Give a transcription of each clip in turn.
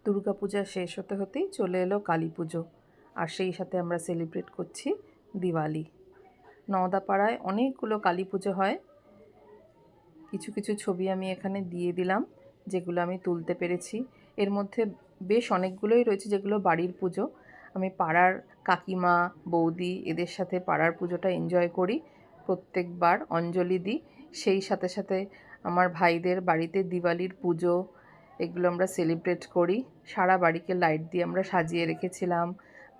দুর্গাপূজা শেষ হতে হতেই চলে এলো কালী পুজো, আর সেই সাথে আমরা সেলিব্রেট করছি দিওয়ালি। নওদাপাড়ায় অনেকগুলো কালী পুজো হয়। কিছু কিছু ছবি আমি এখানে দিয়ে দিলাম, যেগুলো আমি তুলতে পেরেছি। এর মধ্যে বেশ অনেকগুলোই রয়েছে যেগুলো বাড়ির পুজো। আমি পাড়ার কাকিমা, বৌদি এদের সাথে পাড়ার পুজোটা এনজয় করি, প্রত্যেকবার অঞ্জলি দিই। সেই সাথে সাথে আমার ভাইদের বাড়িতে দিওয়ালির পুজো, এগুলো আমরা সেলিব্রেট করি। সারা বাড়িকে লাইট দিয়ে আমরা সাজিয়ে রেখেছিলাম,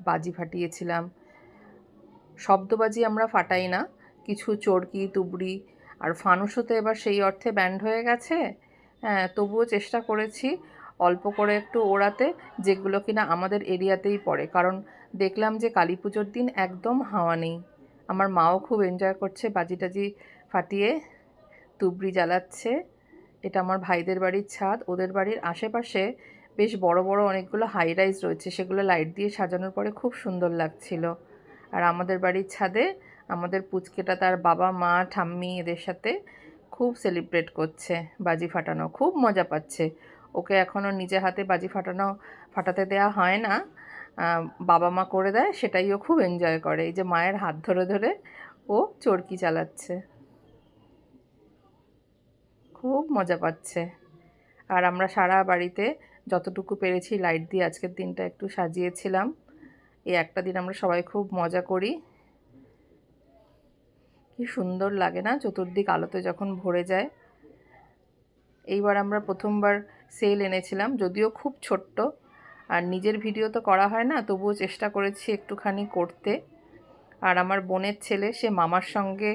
বাজি ফাটিয়েছিলাম। শব্দবাজি আমরা ফাটাই না, কিছু চরকি তুবড়ি আর ফানুসও তো এবার সেই অর্থে ব্যান্ড হয়ে গেছে। হ্যাঁ, তবুও চেষ্টা করেছি অল্প করে একটু ওড়াতে, যেগুলো কিনা আমাদের এরিয়াতেই পড়ে। কারণ দেখলাম যে কালী পুজোর দিন একদম হাওয়া নেই। আমার মাও খুব এনজয় করছে, বাজি টাজি ফাটিয়ে তুবড়ি জ্বালাচ্ছে। এটা আমার ভাইদের বাড়ির ছাদ। ওদের বাড়ির আশেপাশে বেশ বড় বড় অনেকগুলো হাই রাইজ রয়েছে, সেগুলো লাইট দিয়ে সাজানোর পরে খুব সুন্দর লাগছিল। আর আমাদের বাড়ির ছাদে আমাদের পুচকেটা তার বাবা মা ঠাম্মি এদের সাথে খুব সেলিব্রেট করছে, বাজি ফাটানো খুব মজা পাচ্ছে। ওকে এখনও নিজে হাতে বাজি ফাটাতে দেওয়া হয় না, বাবা মা করে দেয়, সেটাই ও খুব এনজয় করে। এই যে মায়ের হাত ধরে ধরে ও চরকি চালাচ্ছে, খুব মজা পাচ্ছে। আর আমরা সারা বাড়িতে যতটুকু পেরেছি লাইট দিয়ে আজকের দিনটা একটু সাজিয়েছিলাম। এই একটা দিন আমরা সবাই খুব মজা করি। কি সুন্দর লাগে না চতুর্দিক আলোতে যখন ভরে যায়। এইবার আমরা প্রথমবার সেল এনেছিলাম, যদিও খুব ছোট্ট, আর নিজের ভিডিও তো করা হয় না, তবুও চেষ্টা করেছি একটুখানি করতে। আর আমার বোনের ছেলে, সে মামার সঙ্গে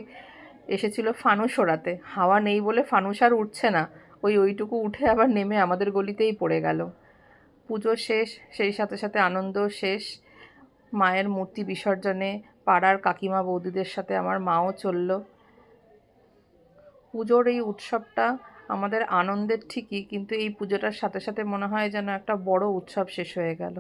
এসেছিল ফানুস ওড়াতে। হাওয়া নেই বলে ফানুস আর উঠছে না, ওইটুকু উঠে আবার নেমে আমাদের গলিতেই পড়ে গেল। পুজো শেষ, সেই সাথে সাথে আনন্দ শেষ। মায়ের মূর্তি বিসর্জনে পাড়ার কাকিমা বৌদিদের সাথে আমার মাও চলল। পুজোর এই উৎসবটা আমাদের আনন্দের ঠিকই, কিন্তু এই পুজোটার সাথে সাথে মনে হয় যেন একটা বড় উৎসব শেষ হয়ে গেল।